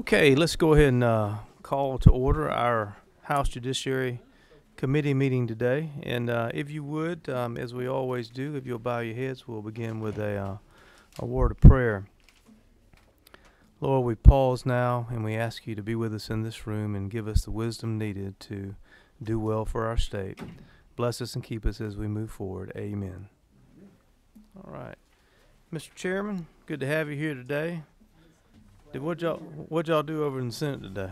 Okay, let's go ahead and call to order our House Judiciary Committee meeting today. And if you would, as we always do, if you'll bow your heads, we'll begin with a word of prayer. Lord, we pause now and we ask you to be with us in this room and give us the wisdom needed to do well for our state. Bless us and keep us as we move forward. Amen. All right. Mr. Chairman, good to have you here today. What'd y'all do over in the Senate today?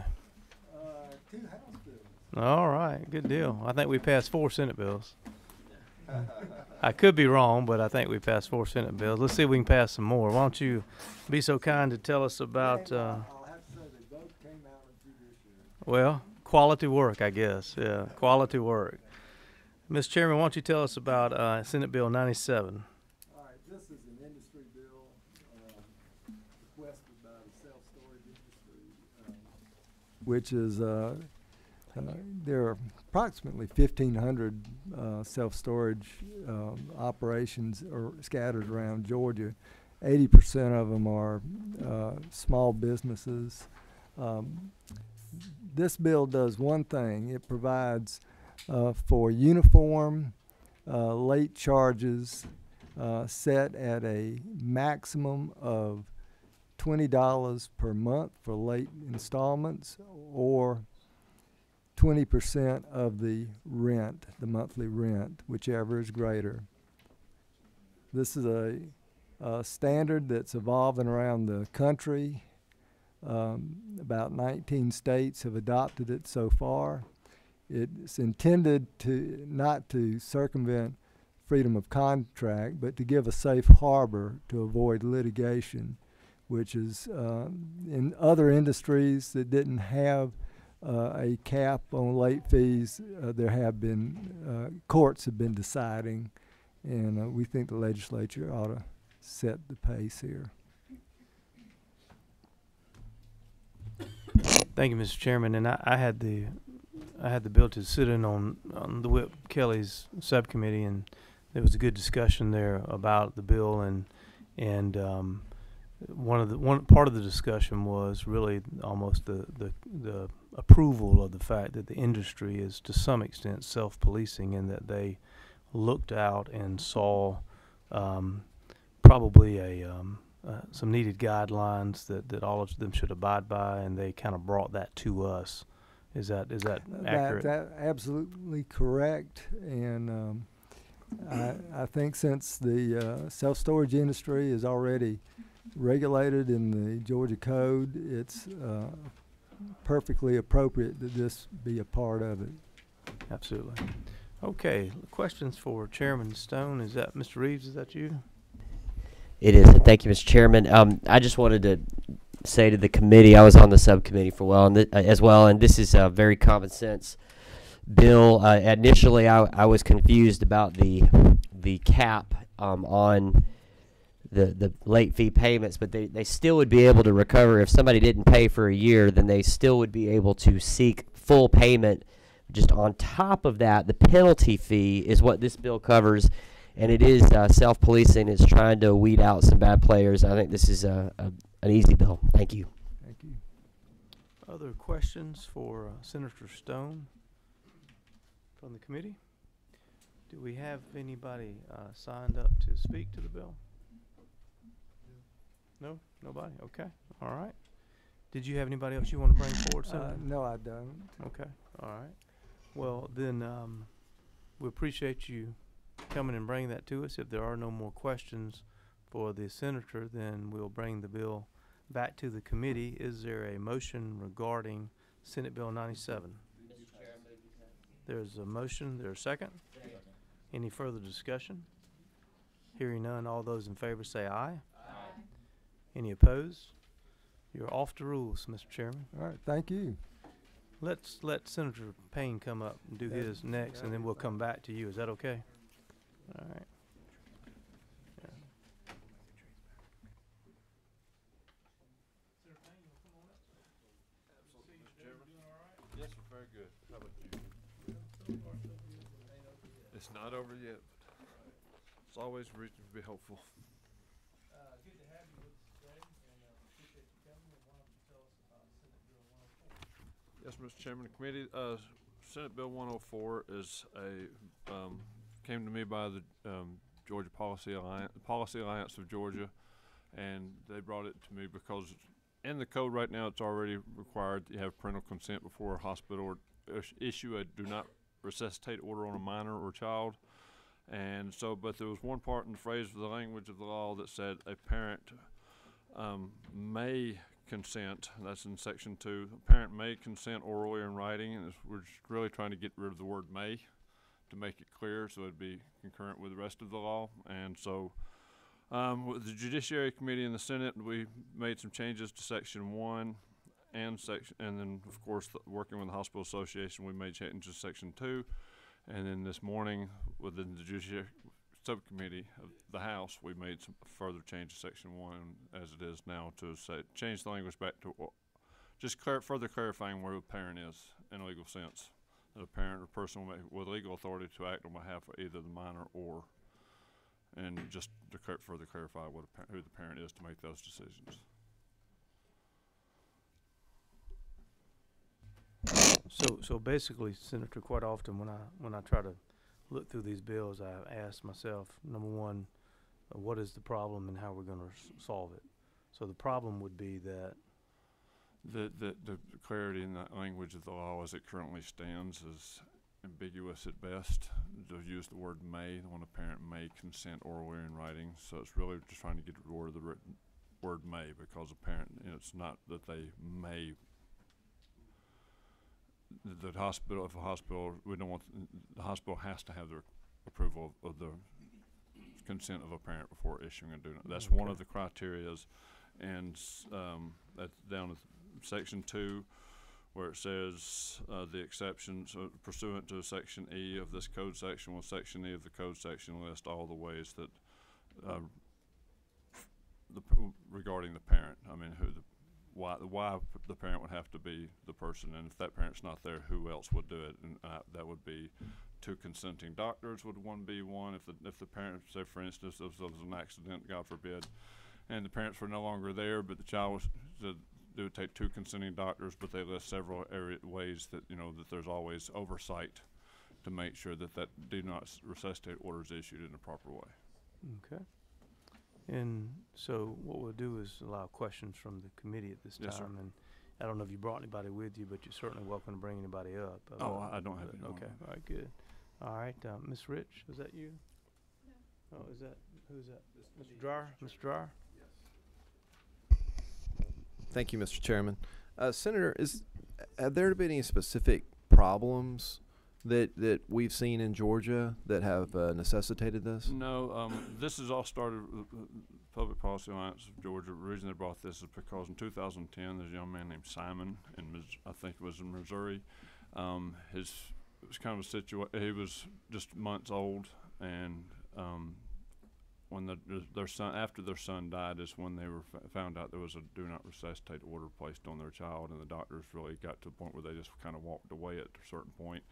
2 House bills. All right, good deal. I think we passed 4 Senate bills. I could be wrong, but I think we passed 4 Senate bills. Let's see if we can pass some more. Why don't you be so kind to tell us about, I'll have to say they both came out of Judiciary. well, quality work, I guess. Yeah, quality work. Mr. Chairman, why don't you tell us about Senate Bill 97? All right, this is an industry bill requested by the self-storage industry, which is there are approximately 1,500 self-storage operations scattered around Georgia. 80% of them are small businesses. This bill does one thing. It provides for uniform late charges set at a maximum of $20 per month for late installments, or 20% of the rent, the monthly rent, whichever is greater. This is a standard that's evolving around the country. About 19 states have adopted it so far. It's intended not to circumvent freedom of contract, but to give a safe harbor to avoid litigation, which is in other industries that didn't have a cap on late fees. There have been courts have been deciding, and we think the legislature ought to set the pace here. Thank you, Mr. Chairman. And I had the ability to sit in on the Whip Kelly's subcommittee, and there was a good discussion there about the bill, and one part of the discussion was really almost the approval of the fact that the industry is to some extent self-policing, and that they looked out and saw probably some needed guidelines that all of them should abide by, and they kind of brought that to us. Is that accurate? That's absolutely correct, and I think since the self-storage industry is already regulated in the Georgia Code, it's perfectly appropriate that this be a part of it. Absolutely. Okay, questions for Chairman Stone. Is that Mr. Reeves? Is that you? It is. Thank you, Mr. Chairman. I just wanted to say to the committee, I was on the subcommittee for as well, and this is a very common sense bill. Initially, I was confused about the cap on the late fee payments, but they still would be able to recover if somebody didn't pay for a year. Then they still would be able to seek full payment. Just on top of that, the penalty fee is what this bill covers, and it is self-policing. It's trying to weed out some bad players. I think this is an easy bill. Thank you. Thank you. Other questions for Senator Stone from the committee? Do we have anybody signed up to speak to the bill? No? Nobody? Okay. All right. Did you have anybody else you want to bring forward, Senator? No, I don't. Okay. All right. Well, then we appreciate you coming and bringing that to us. If there are no more questions for the senator, then we'll bring the bill back to the committee. Is there a motion regarding Senate Bill 97? There's a motion. There's a second? Second. Any further discussion? Hearing none, all those in favor say aye. Aye. Any opposed? You're off the rules, Mr. Chairman. All right, thank you. Let's let Senator Payne come up and do his next, and then we'll come back to you. Is that okay? All right. Yeah. Senator Payne, you want to come on up? Absolutely, Mr. Chairman. Yes, sir, very good. How about you? It's not over yet, but it's always a reason to be hopeful. Good to have you with us today, and appreciate you coming. And why don't you tell us about Senate Yes, Mr. Chairman, the committee, Senate Bill 104 is came to me by the Georgia Policy Alliance of Georgia, and they brought it to me because in the code right now it's already required that you have parental consent before a hospital issue a do not resuscitate order on a minor or child. And so, but there was one part in the phrase of the language of the law that said a parent may consent. That's in section 2. A parent may consent orally or in writing, and we're just really trying to get rid of the word may to make it clear so it'd be concurrent with the rest of the law. And so with the Judiciary Committee in the Senate, we made some changes to section 1 and then of course working with the Hospital Association, we made changes to section 2. And then this morning within the Judiciary Subcommittee of the House, we made some further change to section 1 as it is now to say change the language back to just further clarifying where a parent is in a legal sense. That a parent or person with legal authority to act on behalf of either the minor or, and just to further clarify what who the parent is to make those decisions. So basically, Senator, quite often when I try to look through these bills, I ask myself, number one, what is the problem and how we're going to solve it? So the problem would be that the clarity in the language of the law as it currently stands is ambiguous at best. To use the word may, when a parent may consent orally in writing. So it's really just trying to get rid of the word may, because a parent, it's not that they may. The hospital, if a hospital, we don't want, the hospital has to have the approval of the consent of a parent before issuing a do not. That's one of the criterias, and that's down to section 2, where it says the exceptions pursuant to section E of this code section. Well, section E of the code section lists all the ways that regarding the parent. I mean, why the parent would have to be the person, and if that parent's not there, who else would do it? And that would be 2 consenting doctors would be one. If the parent, say for instance, if there was an accident, God forbid, and the parents were no longer there, but the child was, they would take 2 consenting doctors, but they list several ways that that there's always oversight to make sure that do not resuscitate order is issued in a proper way. okay. And so what we'll do is allow questions from the committee at this Yes, time. sir. And I don't know if you brought anybody with you, but you're certainly welcome to bring anybody up. I don't have any. Okay, all right, good. All right, Ms. Rich, was that you? No. Oh, who's that? Mr. Dryer? Mr. Dryer? Thank you, Mr. Chairman. Senator, have there been any specific problems that we've seen in Georgia that have necessitated this? No, this is all started with Public Policy Alliance of Georgia. The reason they brought this is because in 2010, there's a young man named Simon, I think it was in Missouri. It was kind of a situation. He was just months old, and when their son, after their son died, is when they were found out there was a do not resuscitate order placed on their child, and the doctors really got to the point where they just kind of walked away at a certain point.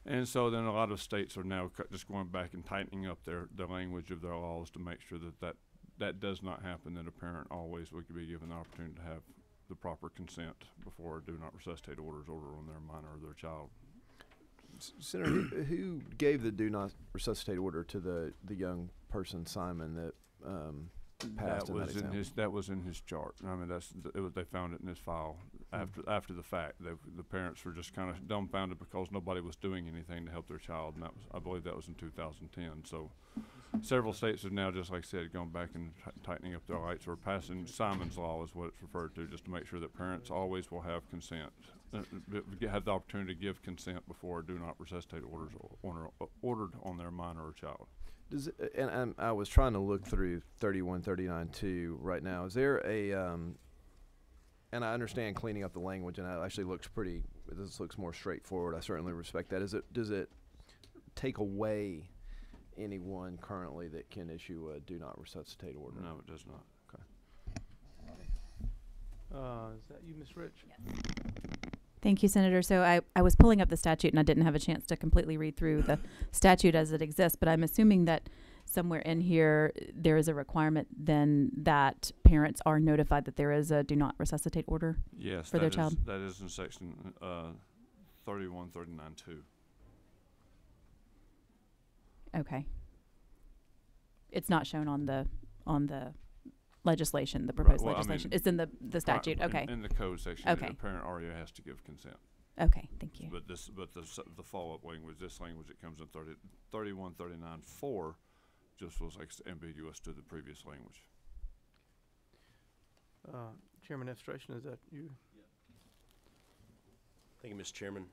And so then a lot of states are now just going back and tightening up the language of their laws to make sure that does not happen, that a parent always would be given the opportunity to have the proper consent before a do not resuscitate order is ordered on their minor or their child. Senator, who gave the do not resuscitate order to the young person, Simon, that passed in that example? That was in his chart. I mean, they found it in his file after the fact. The parents were just kind of dumbfounded because nobody was doing anything to help their child, and I believe that was in 2010. So several states have now, just like I said, gone back and tightening up their rights, or passing Simon's Law is what it's referred to, just to make sure that parents always will have consent, have the opportunity to give consent before do not resuscitate orders ordered on their minor or child. Does it, and I was trying to look through 3139-2 right now. Is there a and I understand cleaning up the language, and it actually looks pretty. This looks more straightforward. I certainly respect that. Does it take away anyone currently that can issue a do not resuscitate order? No, it does not. Okay. Is that you, Ms. Rich? Yes. Thank you, Senator. So I was pulling up the statute, and I didn't have a chance to completely read through the statute as it exists, but I'm assuming that somewhere in here there is a requirement then that parents are notified that there is a do not resuscitate order Yes, for their child? that is in section 3139(2). Okay. It's not shown on the legislation, the Right, proposed well, I legislation. mean, It's in the statute. Okay. In the code section, Okay. a parent already has to give consent. Okay. Thank you. But the follow-up language, this language that comes in 3139(4), just was ambiguous to the previous language. Chairman Administration, is that you? Thank you, Mr. Chairman.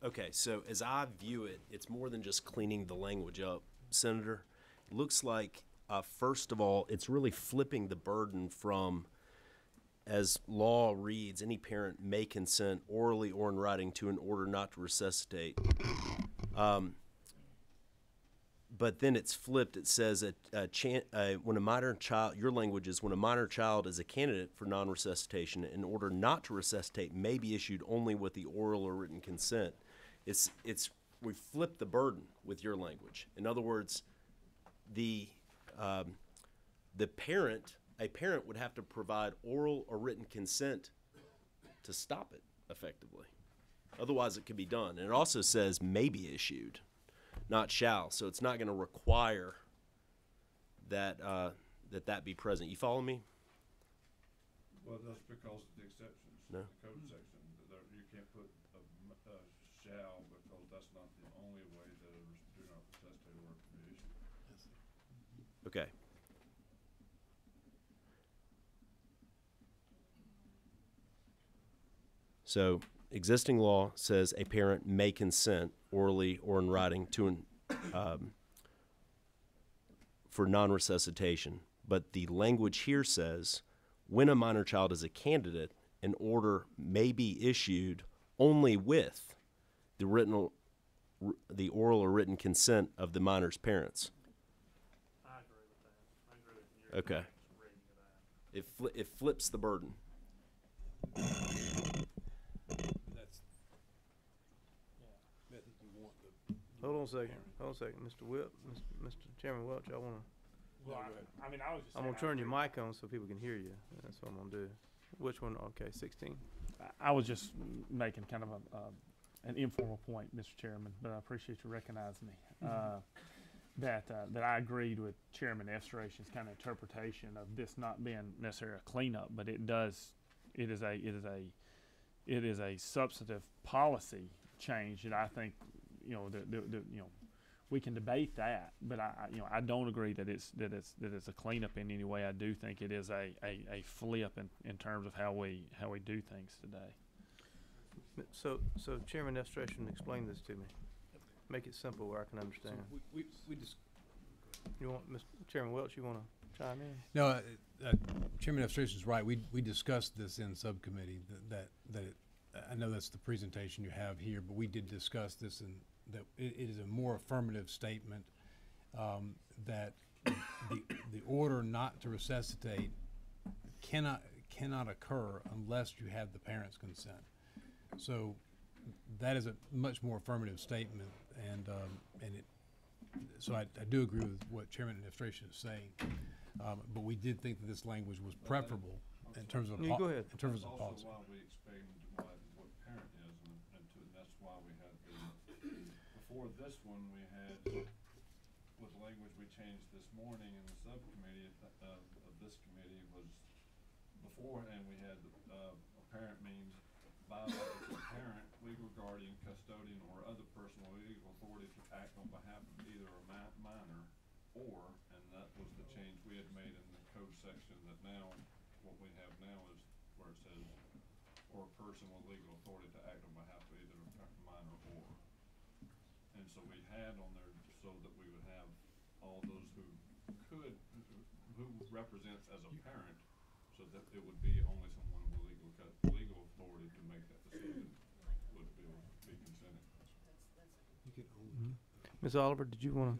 Okay, so as I view it, it's more than just cleaning the language up, Senator. It looks like, first of all, it's really flipping the burden from, as law reads, any parent may consent orally or in writing to an order not to resuscitate. But then it's flipped. It says when a minor child, your language is when a minor child is a candidate for non-resuscitation, an order not to resuscitate may be issued only with the oral or written consent. We flip the burden with your language. In other words, a parent would have to provide oral or written consent to stop it effectively. Otherwise, it could be done. And it also says may be issued, not shall. So it's not going to require that that be present. You follow me? Well, that's because of the exceptions. No. The code section, you can't put a shall because that's not the only way that a do not resuscitate order can be issued. Okay. So existing law says a parent may consent orally or in writing to for non-resuscitation, but the language here says when a minor child is a candidate, an order may be issued only with the oral or written consent of the minor's parents. I agree with that. I agree with your Okay. reading of that. It flips the burden. Hold on a second. Mr. Whip, Mr. Chairman Welch, I want to. Well, I mean, I was just I'm saying gonna turn I your agree. mic on so people can hear you. That's what I'm gonna do. Which one? Okay, 16. I was just making kind of an informal point, Mr. Chairman, but I appreciate you recognizing me. That I agreed with Chairman Estration's kind of interpretation of this not being necessarily a cleanup, but it is a substantive policy change that I think, we can debate that, but I don't agree that it's a cleanup in any way. I do think it is a flip in terms of how we do things today. So Chairman Estration, explain this to me. Make it simple where I can understand. We just You want, Mr. Chairman Welch, you want to chime in? no. Chairman Administration is right. We discussed this in subcommittee. I know that's the presentation you have here, but we did discuss this, and that it is a more affirmative statement that the order not to resuscitate cannot occur unless you have the parent's consent. So that is a much more affirmative statement, and so I do agree with what Chairman Administration is saying, but we did think that this language was preferable in terms of You go ahead. in terms of That's policy. also why we explained what parent is, and that's why we had before this one, we had, with the language we changed this morning in the subcommittee of this committee was beforehand we had a parent means biological parent, legal guardian, custodian, or other person with legal authority to act on behalf of either a minor or, and that was the change we had made in the code section that now, what we have now is where it says, or a person with legal authority to act on behalf of either a minor or. And so we had on there so that we would have all those who represents as a parent, so that it would be only someone with legal authority to make that decision would be consented. Ms. Oliver, did you want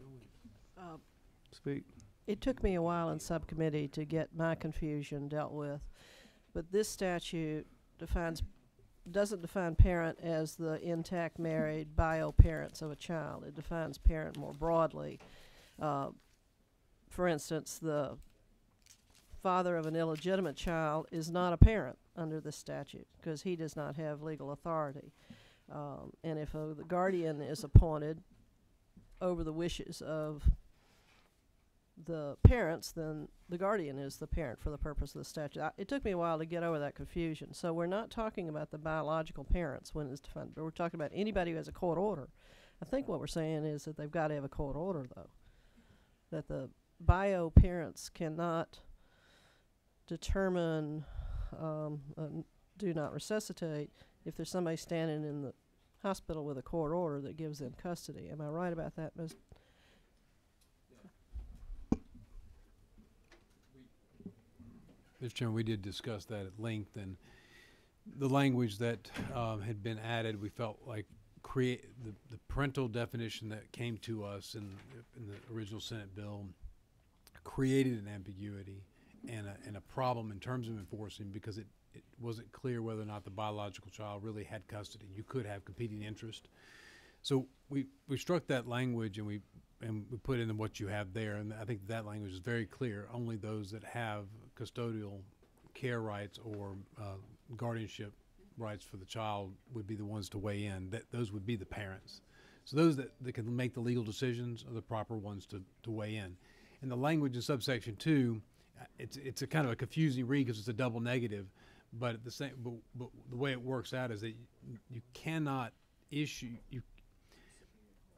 to speak? It took me a while in subcommittee to get my confusion dealt with, but this statute defines doesn't define parent as the intact married bio parents of a child. It defines parent more broadly. For instance, the father of an illegitimate child is not a parent under the statute because he does not have legal authority. And if the guardian is appointed over the wishes of the parents, then the guardian is the parent for the purpose of the statute. It took me a while to get over that confusion. So we're not talking about the biological parents when it's defined, but we're talking about anybody who has a court order. I think what we're saying is that they've got to have a court order, though. That the bio parents cannot determine do not resuscitate if there's somebody standing in the hospital with a court order that gives them custody. Am I right about that, Ms.? Mr. Chairman, we did discuss that at length, and the language that had been added, we felt like the parental definition that came to us in the original Senate bill created an ambiguity and a problem in terms of enforcing, because it wasn't clear whether or not the biological child really had custody. You could have competing interest. So we struck that language and we put in what you have there, and I think that language is very clear. Only those that have custodial care rights or guardianship rights for the child would be the ones to weigh in. Those would be the parents. So those that can make the legal decisions are the proper ones to weigh in. And the language in subsection 2, it's a kind of a confusing read because it's a double negative, but at the same, but the way it works out is that you cannot issue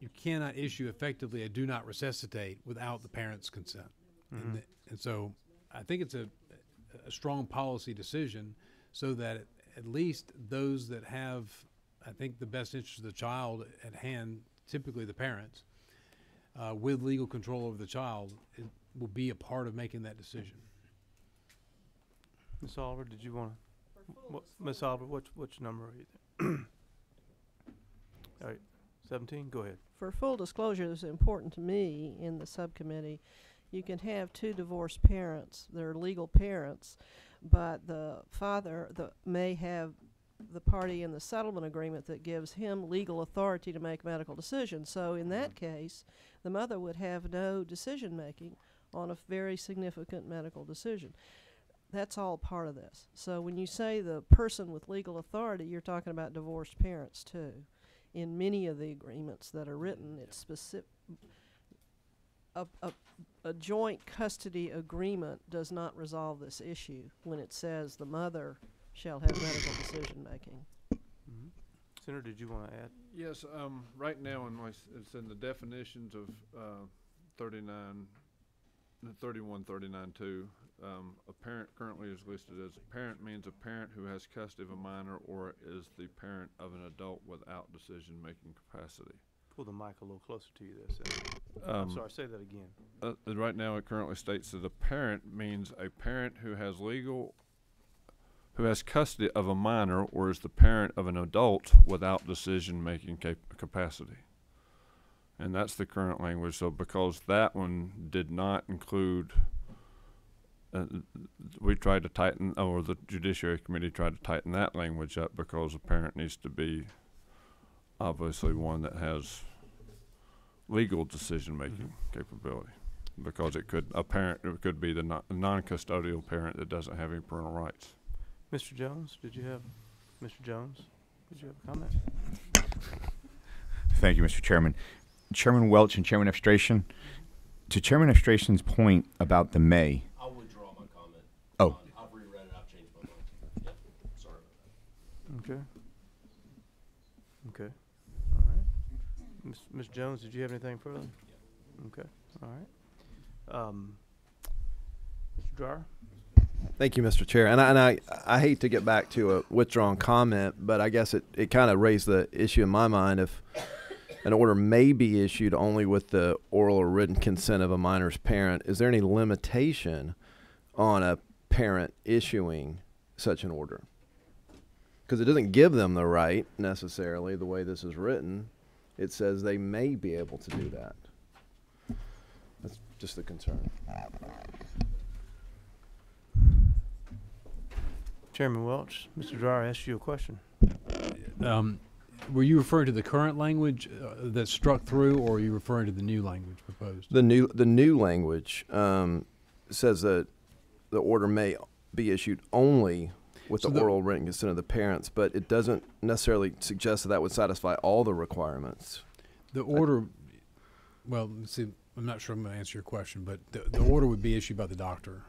effectively a do not resuscitate without the parent's consent. Mm-hmm. And so I think it's a strong policy decision so that at least those that have, I think, the best interest of the child at hand, typically the parents, with legal control over the child, will be a part of making that decision. Ms. Oliver, did you want to? Ms. Oliver, which number are you there? All right, 17, go ahead. For full disclosure, this is important to me in the subcommittee. You can have two divorced parents. They're legal parents, but the father may have the party in the settlement agreement that gives him legal authority to make medical decisions. So in that case, the mother would have no decision making on a very significant medical decision. That's all part of this. So when you say the person with legal authority, you're talking about divorced parents too. In many of the agreements that are written, it's specific. A joint custody agreement does not resolve this issue when it says the mother shall have medical decision making. Mm-hmm. Senator, did you want to add? Yes. Right now, it's in the definitions of 3139(2). A parent currently is listed as a parent means a parent who has custody of a minor or is the parent of an adult without decision-making capacity. Pull the mic a little closer to you there, Senator. I'm sorry, say that again. Right now it currently states that a parent means a parent who has custody of a minor or is the parent of an adult without decision-making capacity. And that's the current language. So because that one did not include, we tried to tighten, or the Judiciary Committee tried to tighten that language up because a parent needs to be obviously one that has legal decision-making capability, because it could be the non-custodial parent that doesn't have any parental rights. Mr. Jones, did you have a comment? Thank you, Mr. Chairman. Chairman Welch and Chairman Efstration, to Chairman Efstration's point about the may. I'll withdraw my comment. Oh. I've reread it. I've changed my mind. Yep. Sorry about that. Okay. Okay. All right. Ms. Jones, did you have anything further? Yeah. Okay. All right. Mr. Dreyer? Thank you, Mr. Chair. And I hate to get back to a withdrawn comment, but I guess it kind of raised the issue in my mind if an order may be issued only with the oral or written consent of a minor's parent. Is there any limitation on a parent issuing such an order? Because it doesn't give them the right necessarily the way this is written. It says they may be able to do that. That's just the concern. Chairman Welch, Mr. Dreyer asked you a question. were you referring to the current language that's struck through, or are you referring to the new language proposed? The new language says that the order may be issued only with So the oral written consent of the parents, but it doesn't necessarily suggest that would satisfy all the requirements. The order, well, see, I'm not sure I'm going to answer your question, but the order would be issued by the doctor.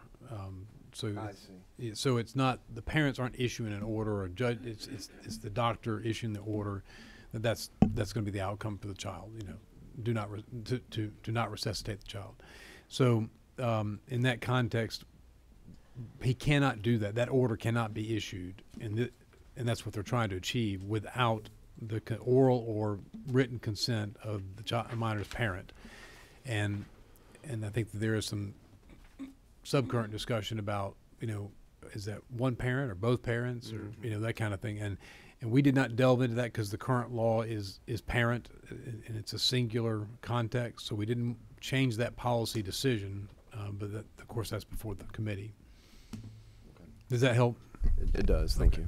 So it's not, the parents aren't issuing an order, or a judge. It's the doctor issuing the order. That's going to be the outcome for the child. You know, do not resuscitate the child. So in that context, he cannot do that. That order cannot be issued, and that's what they're trying to achieve without the oral or written consent of the minor's parent. And I think that there is some subcurrent discussion about, you know, is that one parent or both parents, or you know, that kind of thing. And we did not delve into that because the current law is parent, and it's a singular context. So we didn't change that policy decision, but that, of course, that's before the committee. Does that help? It does. Thank you.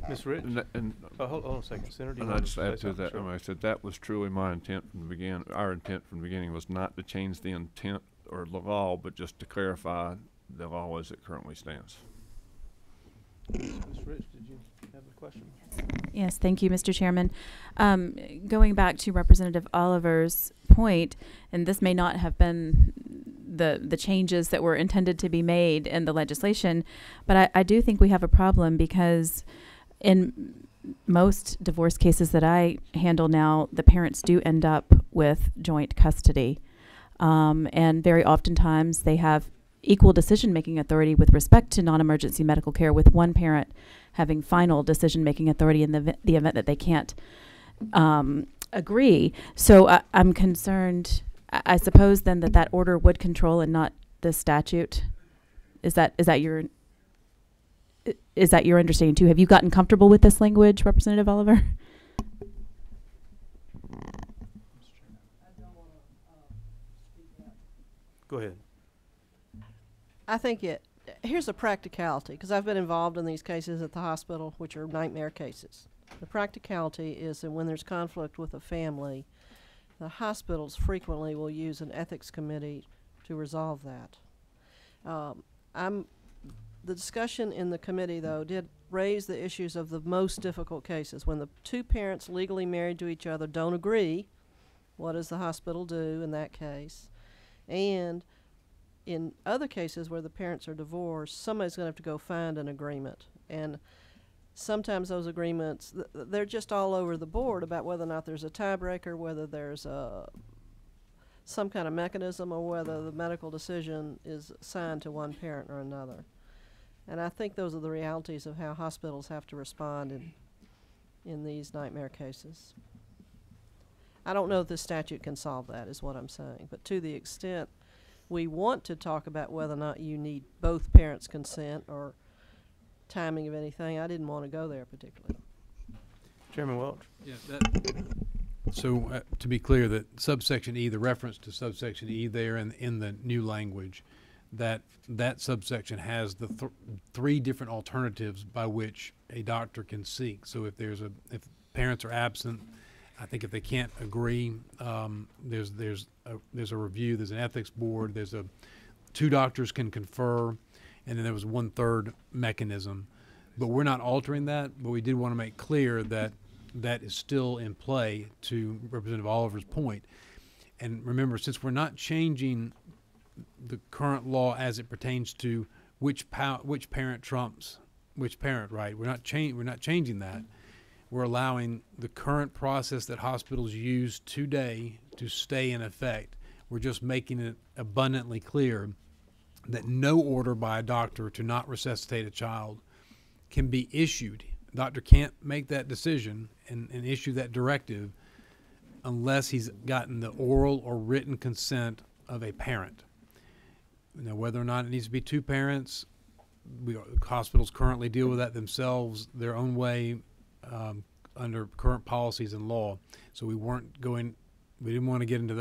Ms. Rich? And Hold on a second, Senator. Do you and I want just to say add to something? that, Sure. I said that was truly my intent from the beginning. Our intent from the beginning was not to change the intent or the law, but just to clarify the law as it currently stands. Ms. Rich, did you have a question? Yes, thank you, Mr. Chairman. Going back to Representative Oliver's point, and this may not have been the changes that were intended to be made in the legislation, but I do think we have a problem because in most divorce cases that I handle now, the parents do end up with joint custody. And very oftentimes they have equal decision-making authority with respect to non-emergency medical care, with one parent having final decision-making authority in the event that they can't agree. So I'm concerned, I suppose then that order would control and not the statute. Is that your understanding too? Have you gotten comfortable with this language, Representative Oliver? Go ahead. I think here's a practicality, because I've been involved in these cases at the hospital, which are nightmare cases. The practicality is that when there's conflict with a family, the hospitals frequently will use an ethics committee to resolve that. The discussion in the committee, though, did raise the issues of the most difficult cases. When the two parents legally married to each other don't agree, what does the hospital do in that case? And in other cases where the parents are divorced, somebody's going to have to go find an agreement. And sometimes those agreements, they're just all over the board about whether or not there's a tiebreaker, whether there's some kind of mechanism, or whether the medical decision is assigned to one parent or another. And I think those are the realities of how hospitals have to respond in these nightmare cases. I don't know if this statute can solve that, is what I'm saying. But to the extent we want to talk about whether or not you need both parents' consent or timing of anything, I didn't want to go there particularly. Chairman Welch? Yeah, so to be clear, that subsection E, the reference to subsection E there in the new language, that subsection has the three different alternatives by which a doctor can seek. So if parents are absent, I think if they can't agree, there's a review, there's an ethics board, two doctors can confer, and then there was 1/3 mechanism. But we're not altering that, but we did want to make clear that that is still in play, to Representative Oliver's point. And remember, since we're not changing the current law as it pertains to which parent trumps which parent, right? We're not changing that. We're allowing the current process that hospitals use today to stay in effect. We're just making it abundantly clear that no order by a doctor to not resuscitate a child can be issued. The doctor can't make that decision and issue that directive unless he's gotten the oral or written consent of a parent. Now, whether or not it needs to be two parents, hospitals currently deal with that themselves their own way, under current policies and law. So we didn't want to get into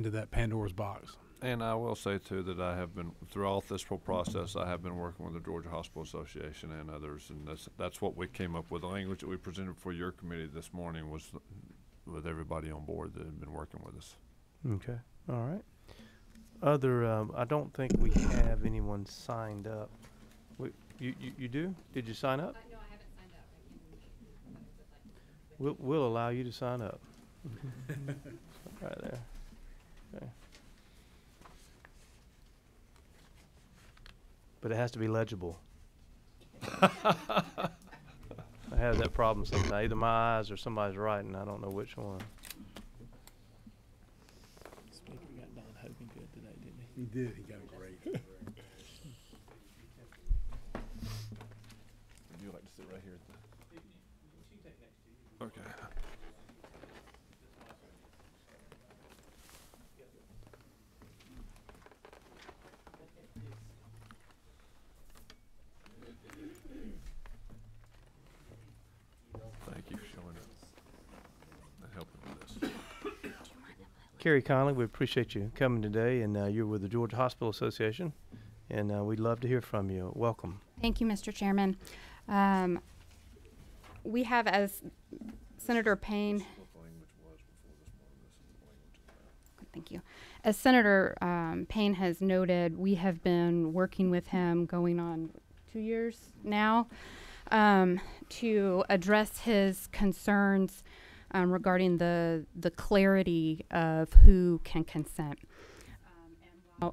that Pandora's box. And I will say too that I have been throughout this whole process. I have been working with the Georgia Hospital Association and others, and that's what we came up with. The language that we presented for your committee this morning was with everybody on board that had been working with us. Okay. All right. I don't think we have anyone signed up. You do? Did you sign up? No, I haven't signed up. We'll allow you to sign up. Right there. Okay. But it has to be legible. I have that problem sometimes. Either my eyes or somebody's writing. I don't know which one. Speaker got Don Hogan good today, didn't he? He did. He got it great. Would you like to sit right here at the? Okay. Thank you for showing us and helping with this. Carrie Conley, we appreciate you coming today, and you're with the Georgia Hospital Association, and we'd love to hear from you. Welcome. Thank you, Mr. Chairman. We have, as Senator Payne, thank you. As Senator Payne has noted, we have been working with him going on 2 years now to address his concerns regarding the clarity of who can consent.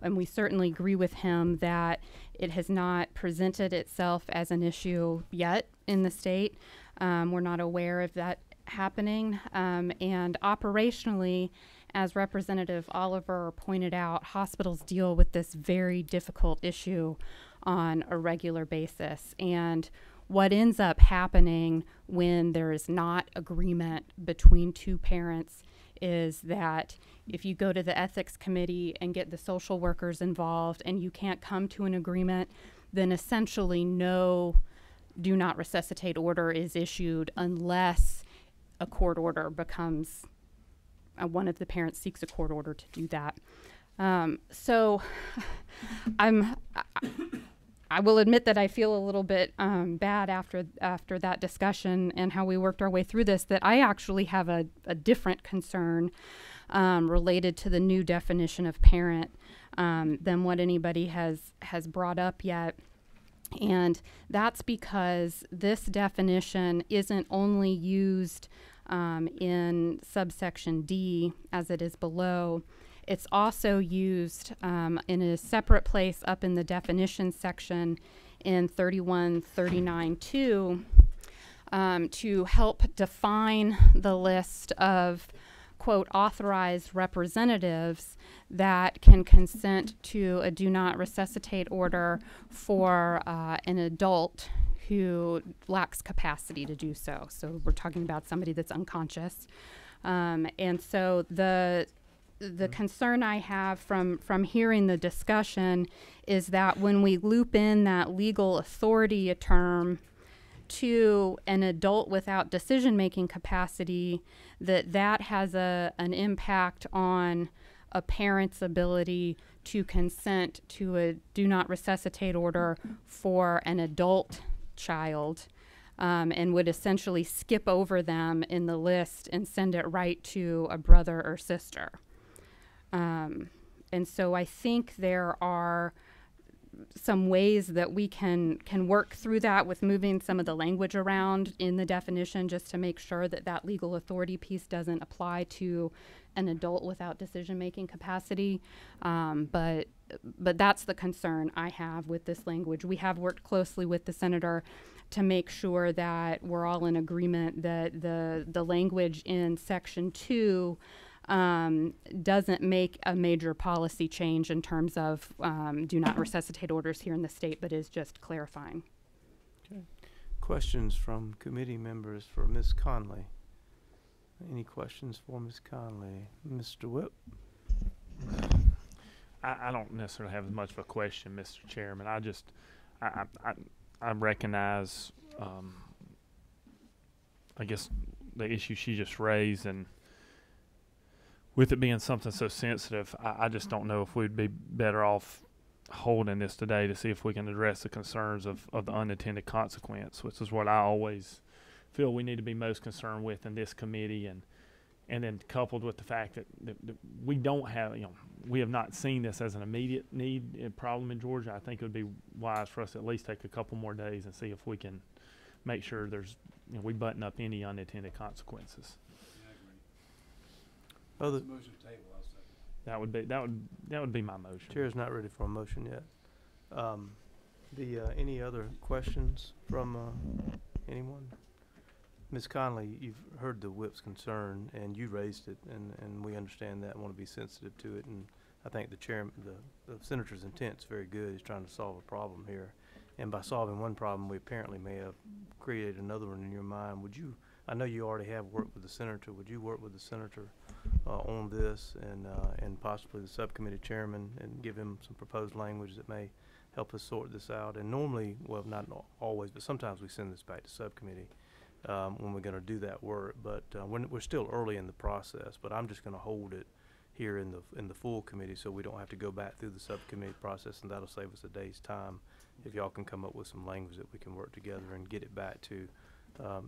And we certainly agree with him that it has not presented itself as an issue yet in the state. We're not aware of that happening. And operationally, as Representative Oliver pointed out, hospitals deal with this very difficult issue on a regular basis. And what ends up happening when there is not agreement between two parents is that if you go to the ethics committee and get the social workers involved and you can't come to an agreement, then essentially no do not resuscitate order is issued unless a court order becomes, one of the parents seeks a court order to do that. So I will admit that I feel a little bit bad after that discussion and how we worked our way through this, that I actually have a different concern related to the new definition of parent than what anybody has brought up yet. And that's because this definition isn't only used in subsection D as it is below. It's also used in a separate place up in the definition section in 3139.2 to help define the list of, quote, authorized representatives that can consent to a do not resuscitate order for an adult who lacks capacity to do so. So we're talking about somebody that's unconscious. And so the concern I have from hearing the discussion is that when we loop in that legal authority term to an adult without decision-making capacity, that has an impact on a parent's ability to consent to a do not resuscitate order for an adult child, and would essentially skip over them in the list and send it right to a brother or sister. And so I think there are some ways that we can work through that with moving some of the language around in the definition just to make sure that that legal authority piece doesn't apply to an adult without decision-making capacity. But that's the concern I have with this language. We have worked closely with the senator to make sure that we're all in agreement that the language in Section 2 doesn't make a major policy change in terms of do not resuscitate orders here in the state, but is just clarifying. Okay. Questions from committee members for Ms. Conley? Any questions for Ms. Conley? Mr. Whip? I don't necessarily have as much of a question, Mr. Chairman. I recognize, I guess, the issue she just raised, and with it being something so sensitive, I just don't know if we'd be better off holding this today to see if we can address the concerns of the unintended consequence, which is what I always feel we need to be most concerned with in this committee, and then coupled with the fact that we don't have, we have not seen this as an immediate need and problem in Georgia. I think it would be wise for us to at least take a couple more days and see if we can make sure there's, we button up any unintended consequences. Other That would be my motion. Chair's not ready for a motion yet. Any other questions from anyone? Ms. Conley, you've heard the whip's concern, and you raised it, and we understand that and want to be sensitive to it. And I think the senator's intent is very good. He's trying to solve a problem here, and by solving one problem, we apparently may have created another one in your mind. Would you? I know you already have worked with the senator. Would you work with the senator on this, and possibly the subcommittee chairman, and give him some proposed language that may help us sort this out? And normally, well, not always, but sometimes we send this back to subcommittee when we're going to do that work. But we're still early in the process. But I'm just going to hold it here in the full committee, so we don't have to go back through the subcommittee process, and that'll save us a day's time if y'all can come up with some language that we can work together and get it back to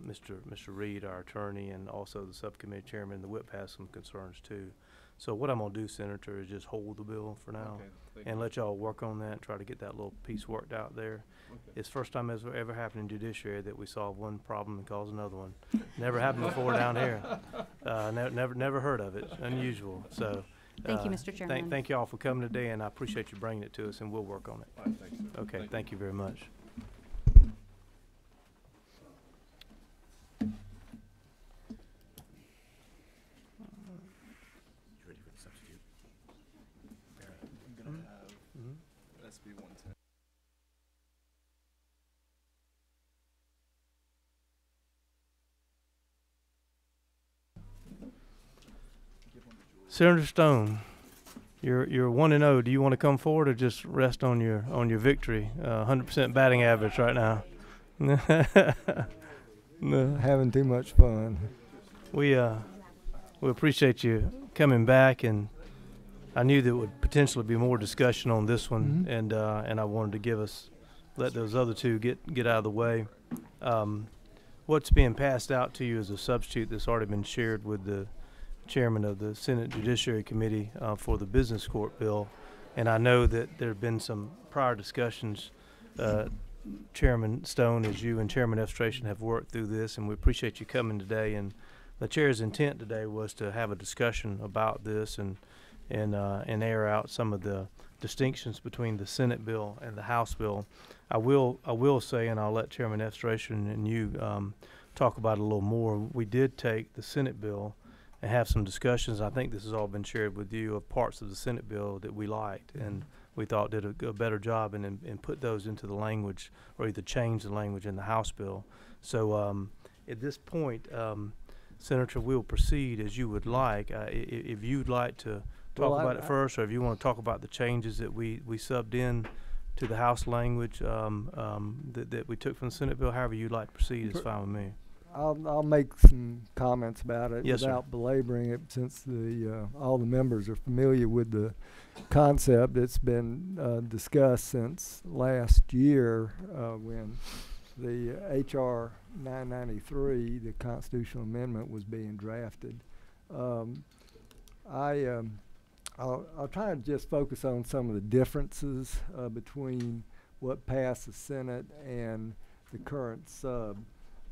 Mr. Reed, our attorney, and also the subcommittee chairman. The whip has some concerns too. So what I'm gonna do, Senator, is just hold the bill for now, and let y'all work on that and try to get that little piece worked out there. It's first time it's ever happened in Judiciary that we solve one problem and cause another one. Never happened before down here. Never heard of it. Unusual. So Thank you, Mr. Chairman. Thank y'all for coming today, and I appreciate you bringing it to us, and we'll work on it. Okay, thank you very much. Senator Stone, you're 1-0. Do you want to come forward or just rest on your victory? 100% batting average right now. No, having too much fun. We appreciate you coming back, and I knew there would potentially be more discussion on this one, and I wanted to let those other two get out of the way. What's being passed out to you is a substitute that's already been shared with the chairman of the Senate Judiciary Committee for the Business Court bill, and I know that there have been some prior discussions. Chairman Stone, as you and Chairman Efstration have worked through this, and we appreciate you coming today. And the chair's intent today was to have a discussion about this and air out some of the distinctions between the Senate bill and the House bill. I will say, and I'll let Chairman Efstration and you talk about it a little more. We did take the Senate bill and have some discussions. I think this has all been shared with you of parts of the Senate bill that we liked and we thought did a better job and put those into the language, or either change the language in the House bill. So at this point, Senator, we'll proceed as you would like. If you'd like to talk about it first, or if you want to talk about the changes that we subbed in to the House language that we took from the Senate bill, however you'd like to proceed is fine with me. I'll make some comments about it without belaboring it, since all the members are familiar with the concept. It's been discussed since last year when the H.R. 993, the constitutional amendment, was being drafted. I'll try to just focus on some of the differences between what passed the Senate and the current sub.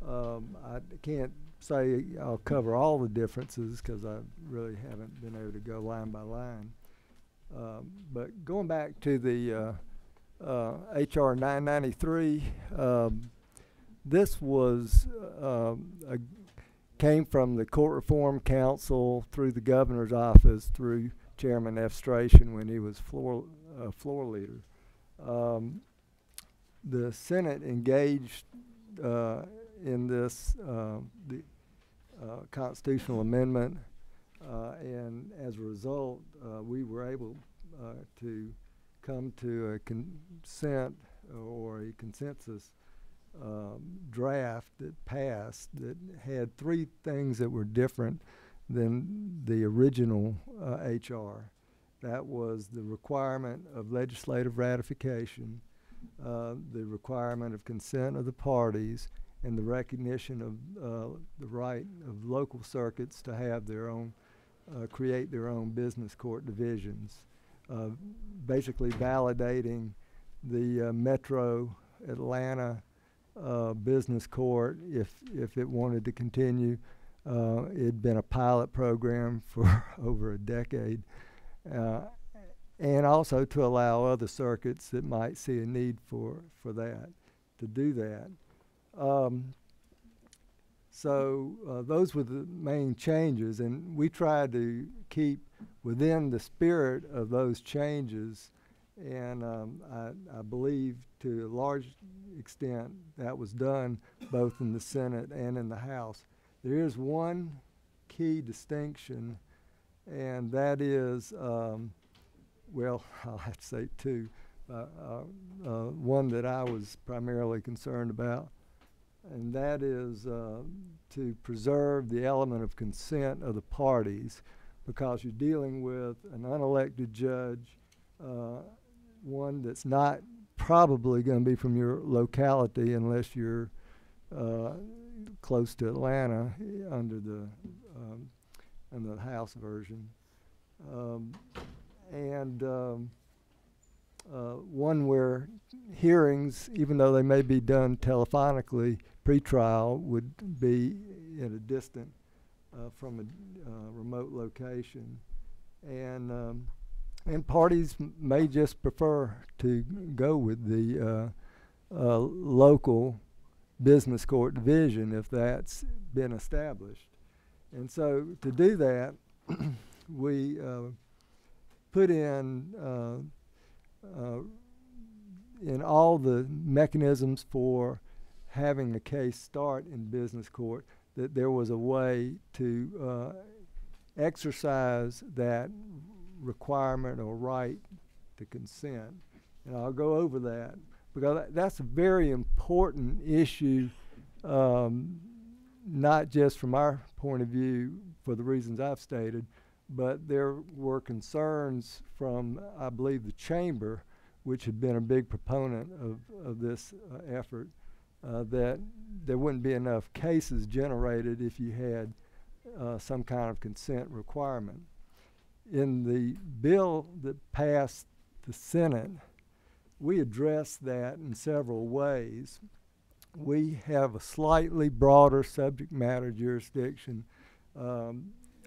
I can't say I'll cover all the differences because I really haven't been able to go line by line. But going back to the H.R. 993, this was came from the Court Reform Council through the governor's office through Chairman Efstration when he was floor leader. The Senate engaged in this the constitutional amendment, and as a result, we were able to come to a consent or a consensus draft that passed that had three things that were different than the original HR. That was the requirement of legislative ratification, the requirement of consent of the parties, and the recognition of the right of local circuits to have their own, create their own business court divisions, basically validating the Metro Atlanta business court if it wanted to continue. It'd been a pilot program for over a decade. And also to allow other circuits that might see a need for that to do that. Those were the main changes, and we tried to keep within the spirit of those changes, and I believe to a large extent that was done both in the Senate and in the House. There is one key distinction, and that is, well, I'll have to say two. One that I was primarily concerned about, and that is to preserve the element of consent of the parties, because you're dealing with an unelected judge, one that's not probably going to be from your locality unless you're close to Atlanta under the House version, one where hearings, even though they may be done telephonically, pre-trial would be in a distant, from a remote location, and parties may just prefer to go with the local business court division if that's been established. And so to do that, we put in all the mechanisms for having a case start in business court, that there was a way to exercise that requirement or right to consent. And I'll go over that, because that's a very important issue, not just from our point of view for the reasons I've stated, but there were concerns from, I believe, the Chamber, which had been a big proponent of this effort, that there wouldn't be enough cases generated if you had some kind of consent requirement. In the bill that passed the Senate, we addressed that in several ways. We have a slightly broader subject matter jurisdiction,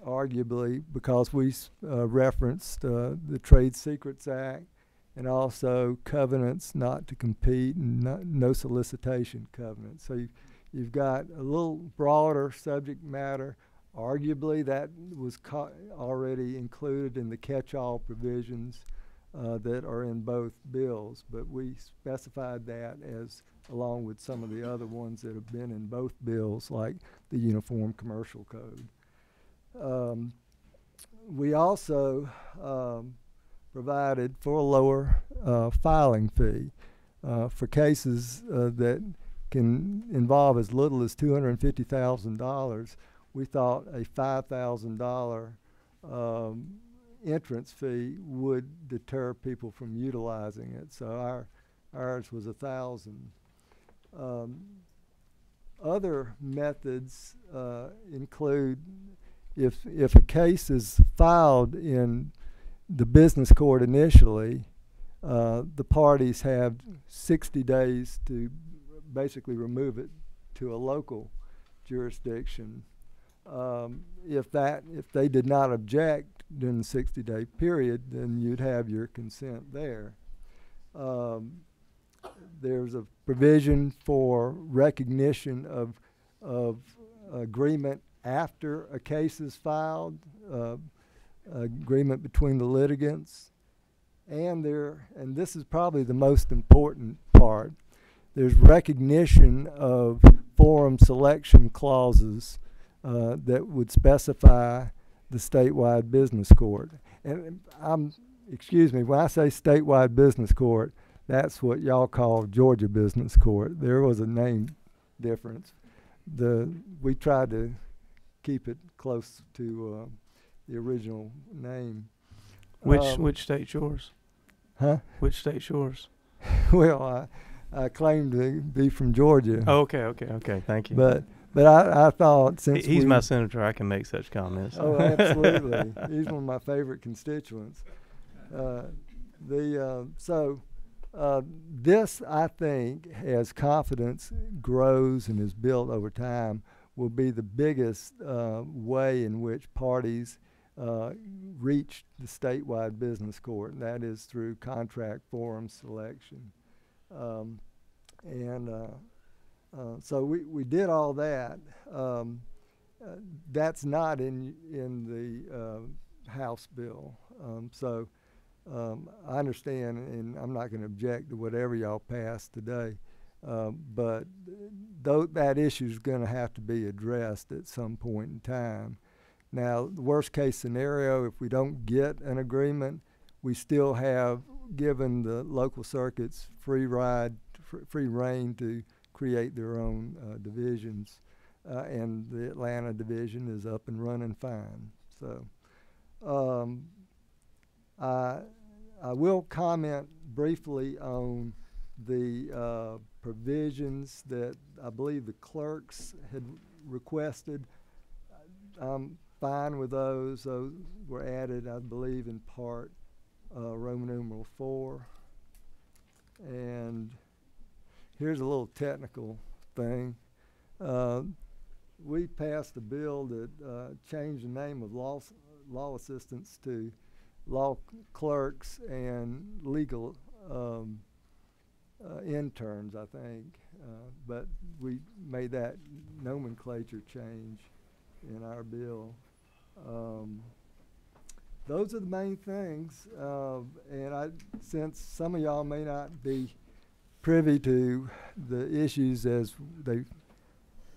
arguably because we referenced the Trade Secrets Act, and also covenants not to compete and no solicitation covenants. So you've got a little broader subject matter. Arguably that was already included in the catch-all provisions that are in both bills, but we specified that as along with some of the other ones that have been in both bills, like the Uniform Commercial Code. We also provided for a lower filing fee for cases that can involve as little as $250,000. We thought a $5,000 entrance fee would deter people from utilizing it, so ours was $1,000. Other methods include if a case is filed in the business court initially, the parties have 60 days to basically remove it to a local jurisdiction. If they did not object during the 60-day period, then you'd have your consent there. There's a provision for recognition of agreement after a case is filed, agreement between the litigants, and this is probably the most important part, there's recognition of forum selection clauses that would specify the statewide business court. And excuse me, when I say statewide business court, that's what y'all call Georgia Business Court. There was a name difference. We tried to keep it close to the original name. Which state's yours? Huh? Which state's yours? Well, I claim to be from Georgia. Oh, okay. Thank you. But I thought since He's my senator, I can make such comments. Oh, absolutely. He's one of my favorite constituents. This, I think, as confidence grows and is built over time, will be the biggest way in which parties reach the statewide business court, and that is through contract forum selection. So we did all that. That's not in the House bill. I understand, and I'm not going to object to whatever y'all pass today, but that issue is going to have to be addressed at some point in time. Now, the worst case scenario, if we don't get an agreement, we still have given the local circuits free rein to create their own divisions, and the Atlanta division is up and running fine. So I will comment briefly on the provisions that I believe the clerks had requested. I'm fine with those. Those were added, I believe, in part Roman numeral 4. And here's a little technical thing. We passed a bill that changed the name of law assistants to law clerks and legal interns, I think. But we made that nomenclature change in our bill. Those are the main things. And since some of y'all may not be privy to the issues as they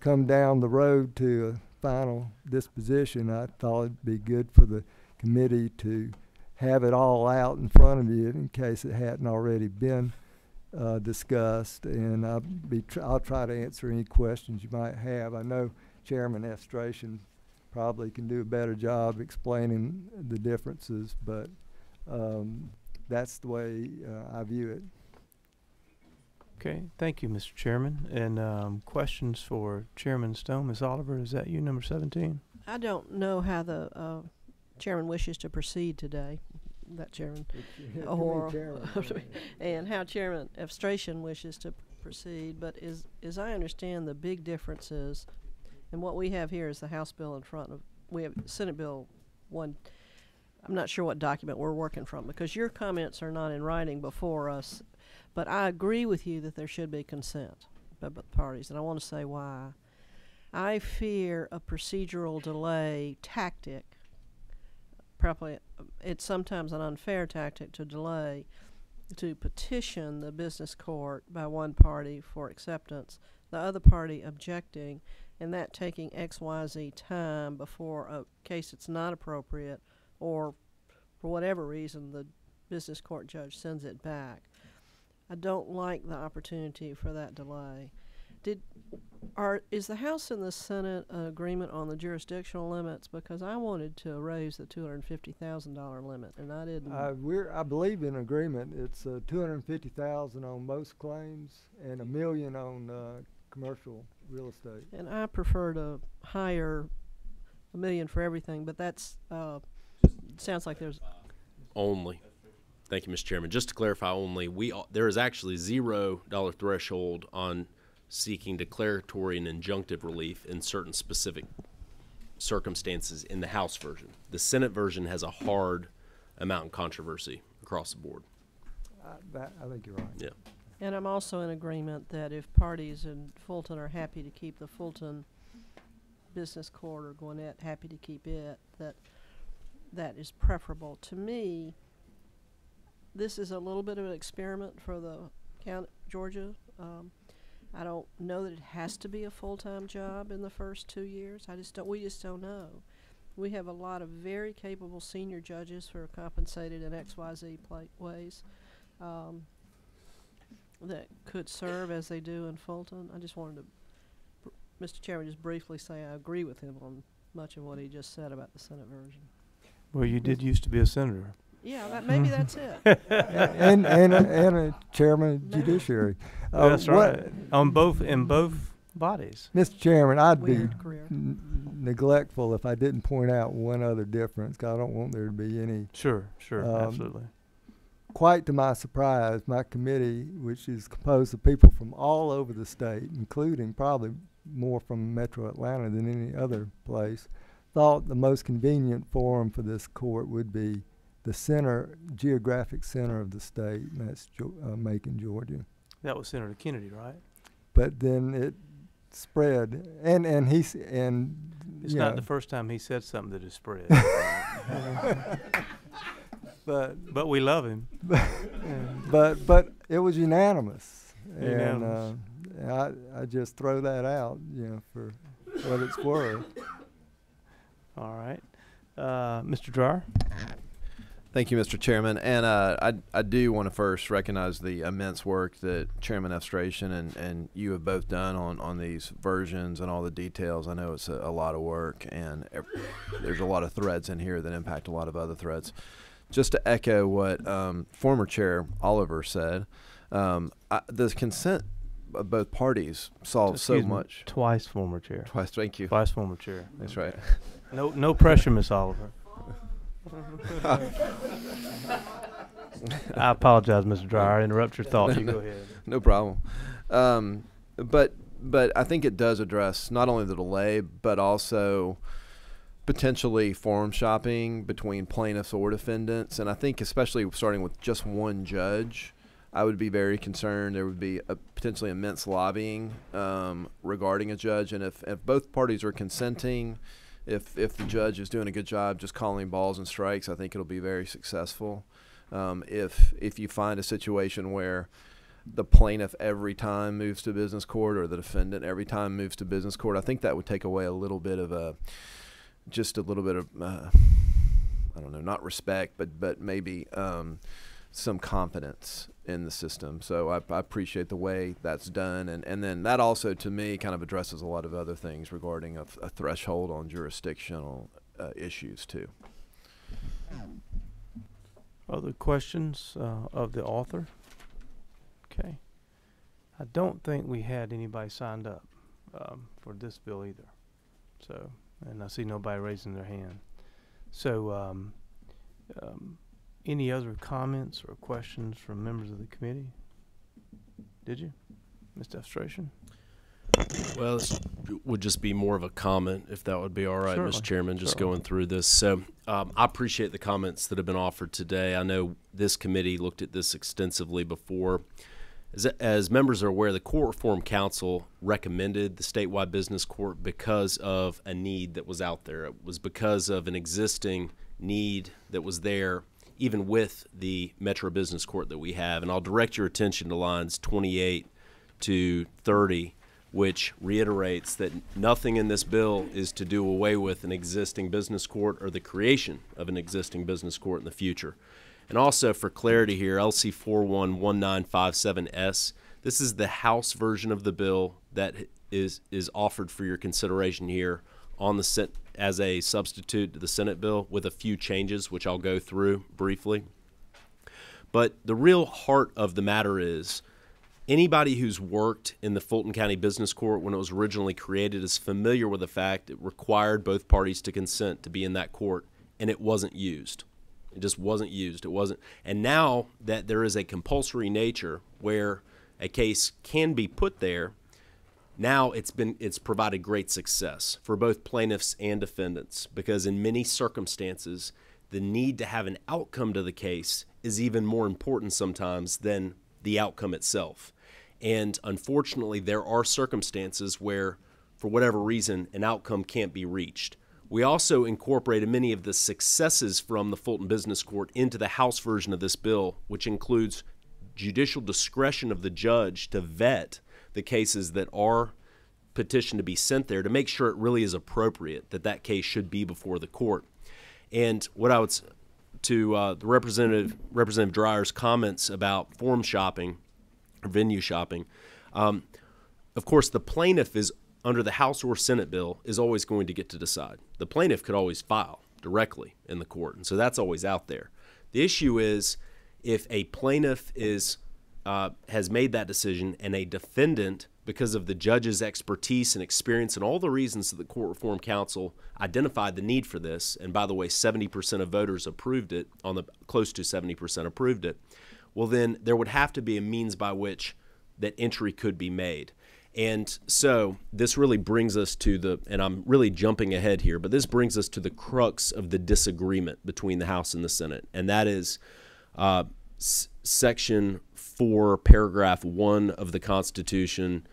come down the road to a final disposition, I thought it'd be good for the committee to have it all out in front of you in case it hadn't already been discussed, and I'll try to answer any questions you might have. I know Chairman Estration probably can do a better job explaining the differences, but that's the way I view it. Okay, thank you, Mr. Chairman. And questions for Chairman Stone. Ms. Oliver, is that you, number 17? I don't know how the chairman wishes to proceed today, that chairman, and how Chairman Estration wishes to proceed. But as I understand, the big difference is, and what we have here is the House bill in front of, we have Senate Bill 1. I'm not sure what document we're working from because your comments are not in writing before us, but I agree with you that there should be consent by both parties, and I want to say why. I fear a procedural delay tactic. Probably it's sometimes an unfair tactic to delay, to petition the business court by one party for acceptance, the other party objecting, and that taking XYZ time before a case that's not appropriate, or for whatever reason the business court judge sends it back. I don't like the opportunity for that delay. Is the House and the Senate agreement on the jurisdictional limits? Because I wanted to raise the $250,000 limit, and I didn't. I believe in agreement. It's $250,000 on most claims and $1 million on commercial real estate. And I prefer to hire $1 million for everything, but that's sounds like there's only. Thank you, Mr. Chairman. Just to clarify, only there is actually $0 threshold on seeking declaratory and injunctive relief in certain specific circumstances in the House version. The Senate version has a hard amount of controversy across the board. I think you're right. Yeah. And I'm also in agreement that if parties in Fulton are happy to keep the Fulton Business Court, or Gwinnett happy to keep it, that is preferable. To me, this is a little bit of an experiment for the county, Georgia. I don't know that it has to be a full-time job in the first 2 years. We just don't know. We have a lot of very capable senior judges who are compensated in XYZ ways that could serve as they do in Fulton. I just wanted to, Mr. Chairman, just briefly say I agree with him on much of what he just said about the Senate version. Well, you did used to be a senator. Yeah, maybe that's it. and a chairman of Judiciary. That's right. In both bodies. Mr. Chairman, I'd be Weird career. neglectful if I didn't point out one other difference, 'cause I don't want there to be any. Sure, absolutely. Quite to my surprise, my committee, which is composed of people from all over the state, including probably more from Metro Atlanta than any other place, thought the most convenient forum for this court would be the geographic center of the state, and that's Macon, Georgia. That was Senator Kennedy, right? But then it spread, and it's not the first time he said something that has spread. But we love him. But it was unanimous. Unanimous. And I just throw that out, for what it's worth. All right. Mr. Dreyer? Thank you, Mr. Chairman. And I do want to first recognize the immense work that Chairman Efstration and you have both done on these versions and all the details. I know it's a lot of work, and there's a lot of threads in here that impact a lot of other threads. Just to echo what former Chair Oliver said, the consent of both parties solves so much. Twice former Chair. Twice, thank you. Twice former Chair. That's right. No pressure, Miss Oliver. I apologize, Mr. Dreyer. I interrupt your thoughts. You go ahead. No problem. But I think it does address not only the delay, but also potentially forum shopping between plaintiffs or defendants. And I think especially starting with just one judge, I would be very concerned there would be potentially immense lobbying regarding a judge. And if both parties are consenting, if the judge is doing a good job just calling balls and strikes, I think it'll be very successful. If you find a situation where the plaintiff every time moves to business court or the defendant every time moves to business court, I think that would take away a little bit of I don't know, not respect, but maybe some confidence in the system. So I appreciate the way that's done. And then that also, to me, kind of addresses a lot of other things regarding a threshold on jurisdictional issues, too. Other questions of the author? Okay. I don't think we had anybody signed up for this bill either. So, and I see nobody raising their hand. So, any other comments or questions from members of the committee? Did you, Mr. Efstration? Well, this would just be more of a comment, if that would be all right, Mr. Chairman, just going through this. So I appreciate the comments that have been offered today. I know this committee looked at this extensively before. As members are aware, the Court Reform Council recommended the statewide business court because of a need that was out there. It was because of an existing need that was there, even with the Metro Business Court that we have. And I'll direct your attention to lines 28 to 30, which reiterates that nothing in this bill is to do away with an existing business court or the creation of an existing business court in the future. And also, for clarity here, LC 411957S, this is the House version of the bill that is offered for your consideration here on the as a substitute to the Senate bill, with a few changes, which I'll go through briefly. But the real heart of the matter is, anybody who's worked in the Fulton County Business Court when it was originally created is familiar with the fact it required both parties to consent to be in that court, and it wasn't used. It just wasn't used. It wasn't. And now that there is a compulsory nature where a case can be put there, now it's provided great success for both plaintiffs and defendants, because in many circumstances, the need to have an outcome to the case is even more important sometimes than the outcome itself. And unfortunately, there are circumstances where, for whatever reason, an outcome can't be reached. We also incorporated many of the successes from the Fulton Business Court into the House version of this bill, which includes judicial discretion of the judge to vet the cases that are petitioned to be sent there, to make sure it really is appropriate that case should be before the court. And what I would to the Representative Dreyer's comments about forum shopping or venue shopping, of course the plaintiff is under the House or Senate bill is always going to get to decide. The plaintiff could always file directly in the court, and so that's always out there. The issue is if a plaintiff has made that decision and a defendant, because of the judge's expertise and experience and all the reasons that the Court Reform Council identified the need for this, and by the way, 70% of voters approved it, close to 70% approved it, well then there would have to be a means by which that entry could be made. And so this really brings us to and I'm really jumping ahead here, but this brings us to the crux of the disagreement between the House and the Senate, and that is Section 4, Paragraph 1 of the Constitution.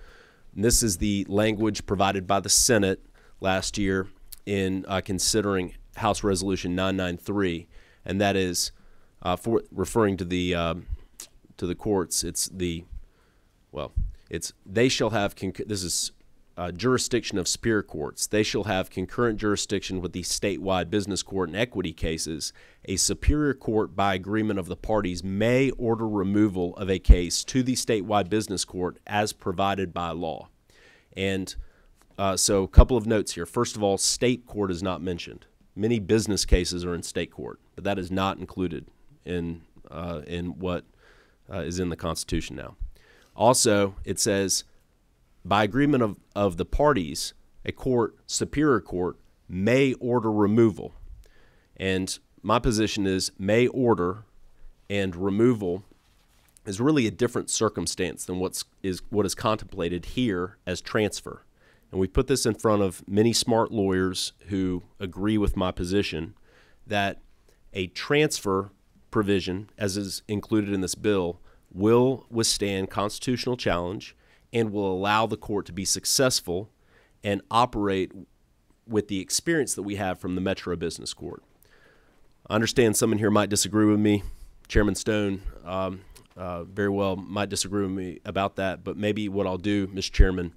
And this is the language provided by the Senate last year in considering House Resolution 993, and that is for referring to the courts. They shall have this is jurisdiction of superior courts. They shall have concurrent jurisdiction with the statewide business court in equity cases. A superior court, by agreement of the parties, may order removal of a case to the statewide business court as provided by law. And so a couple of notes here. First of all, state court is not mentioned. Many business cases are in state court, but that is not included in what is in the Constitution now. Also, it says, by agreement of the parties, a court, superior court, may order removal. And my position is may order and removal is really a different circumstance than what is contemplated here as transfer. And we put this in front of many smart lawyers who agree with my position that a transfer provision, as is included in this bill, will withstand constitutional challenge and will allow the court to be successful and operate with the experience that we have from the Metro Business Court. I understand someone here might disagree with me. Chairman Stone very well might disagree with me about that, but maybe what I'll do, Mr. Chairman,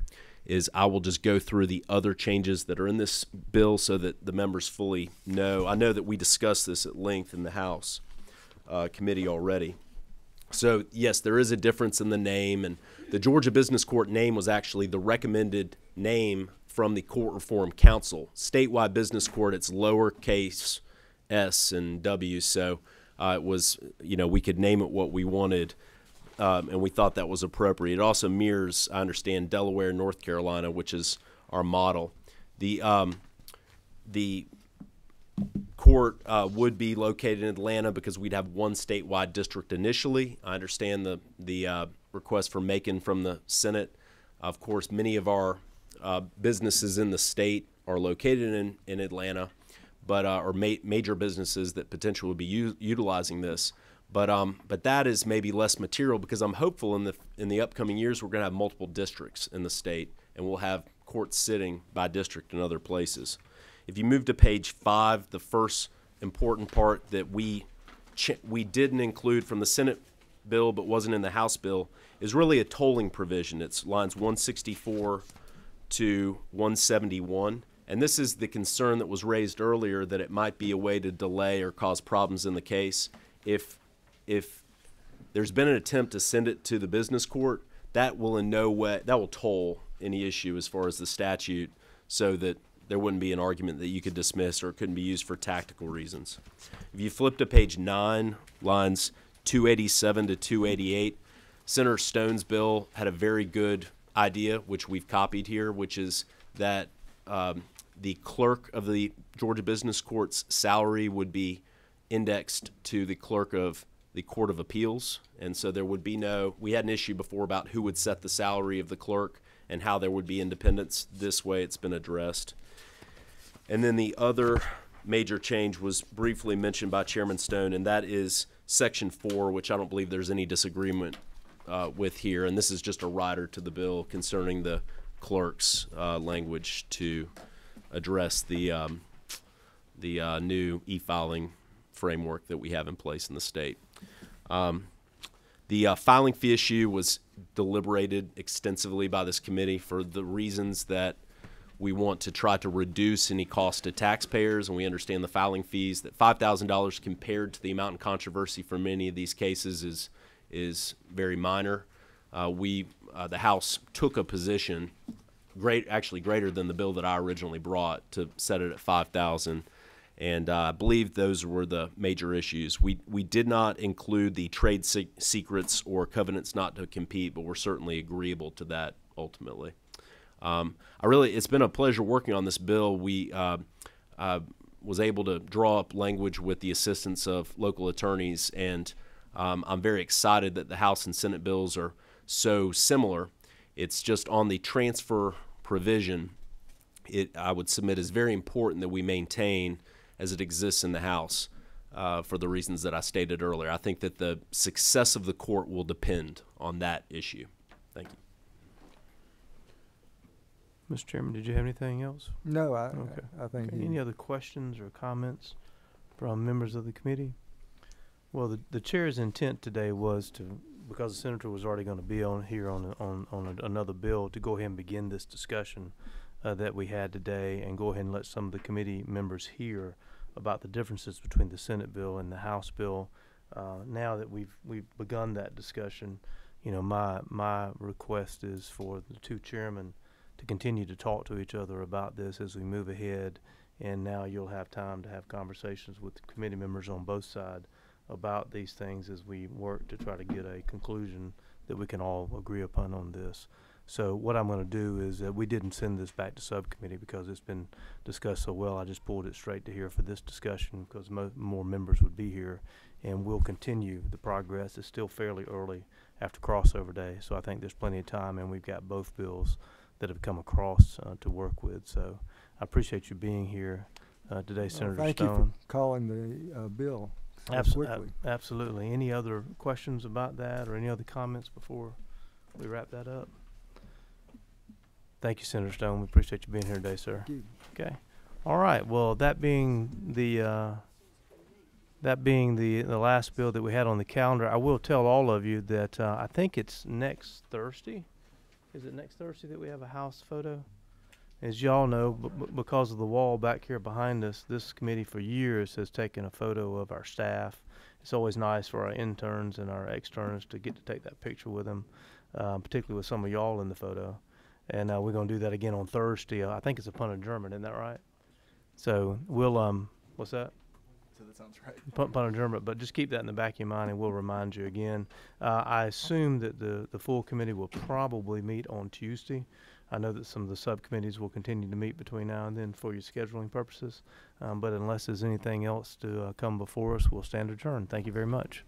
is I will just go through the other changes that are in this bill so that the members fully know. I know that we discussed this at length in the House committee already. So, yes, there is a difference in the name, and the Georgia Business Court name was actually the recommended name from the Court Reform Council. Statewide Business Court, it's lowercase s and w, so it was, we could name it what we wanted, and we thought that was appropriate. It also mirrors, I understand, Delaware, North Carolina, which is our model. The court would be located in Atlanta because we'd have one statewide district initially. I understand the request for Macon from the Senate. Of course, many of our businesses in the state are located in Atlanta, but or major businesses that potentially would be utilizing this. But that is maybe less material because I'm hopeful in the upcoming years we're going to have multiple districts in the state, and we'll have courts sitting by district in other places. If you move to page 5, the first important part that we didn't include from the Senate bill but wasn't in the House bill is really a tolling provision. It's lines 164 to 171. And this is the concern that was raised earlier that it might be a way to delay or cause problems in the case. If there's been an attempt to send it to the business court, that will in no way, that will toll any issue as far as the statute so that there wouldn't be an argument that you could dismiss or it couldn't be used for tactical reasons. If you flip to page 9, lines 287 to 288, Senator Stone's bill had a very good idea, which we've copied here, which is that the clerk of the Georgia Business Court's salary would be indexed to the clerk of the Court of Appeals. And so there would be we had an issue before about who would set the salary of the clerk and how there would be independence. This way it's been addressed. And then the other major change was briefly mentioned by Chairman Stone, and that is Section 4, which I don't believe there's any disagreement with here. And this is just a rider to the bill concerning the clerk's language to address the new e-filing framework that we have in place in the state. The filing fee issue was deliberated extensively by this committee for the reasons that we want to try to reduce any cost to taxpayers, and we understand the filing fees, that $5,000 compared to the amount in controversy for many of these cases is very minor. The House took a position actually greater than the bill that I originally brought to set it at 5,000. And I believe those were the major issues. We did not include the trade secrets or covenants not to compete, but we're certainly agreeable to that ultimately. It's been a pleasure working on this bill. We was able to draw up language with the assistance of local attorneys, and I'm very excited that the House and Senate bills are so similar. It's just on the transfer provision, I would submit is very important that we maintain as it exists in the House for the reasons that I stated earlier. I think that the success of the court will depend on that issue. Thank you. Mr. Chairman, did you have anything else? No, I think. Okay. Any other questions or comments from members of the committee? Well, the chair's intent today was to, because the senator was already going to be on here on another bill, to go ahead and begin this discussion that we had today, and go ahead and let some of the committee members hear about the differences between the Senate bill and the House bill. Now that we've begun that discussion, you know, my request is for the two chairmen to continue to talk to each other about this as we move ahead, and now you'll have time to have conversations with the committee members on both sides about these things as we work to try to get a conclusion that we can all agree upon on this. So what I'm going to do is we didn't send this back to subcommittee because it's been discussed so well. I just pulled it straight to here for this discussion because more members would be here, and we'll continue the progress. It's still fairly early after crossover day, so I think there's plenty of time, and we've got both bills that have come across to work with. So I appreciate you being here today, Senator Stone. Thank you for calling the bill so quickly. Absolutely. Any other questions about that or any other comments before we wrap that up? Thank you, Senator Stone. We appreciate you being here today, sir. Thank you. Okay. All right. Well, that being the last bill that we had on the calendar, I will tell all of you that I think it's next Thursday. Is it next Thursday that we have a House photo? As y'all know, because of the wall back here behind us, this committee for years has taken a photo of our staff. It's always nice for our interns and our externs to get to take that picture with them, particularly with some of y'all in the photo. And we're going to do that again on Thursday. I think it's upon adjournment, isn't that right? So we'll, what's that? So that sounds right. Upon adjournment, but just keep that in the back of your mind and we'll remind you again. I assume that the full committee will probably meet on Tuesday. I know that some of the subcommittees will continue to meet between now and then for your scheduling purposes. But unless there's anything else to come before us, we'll stand adjourned. Thank you very much.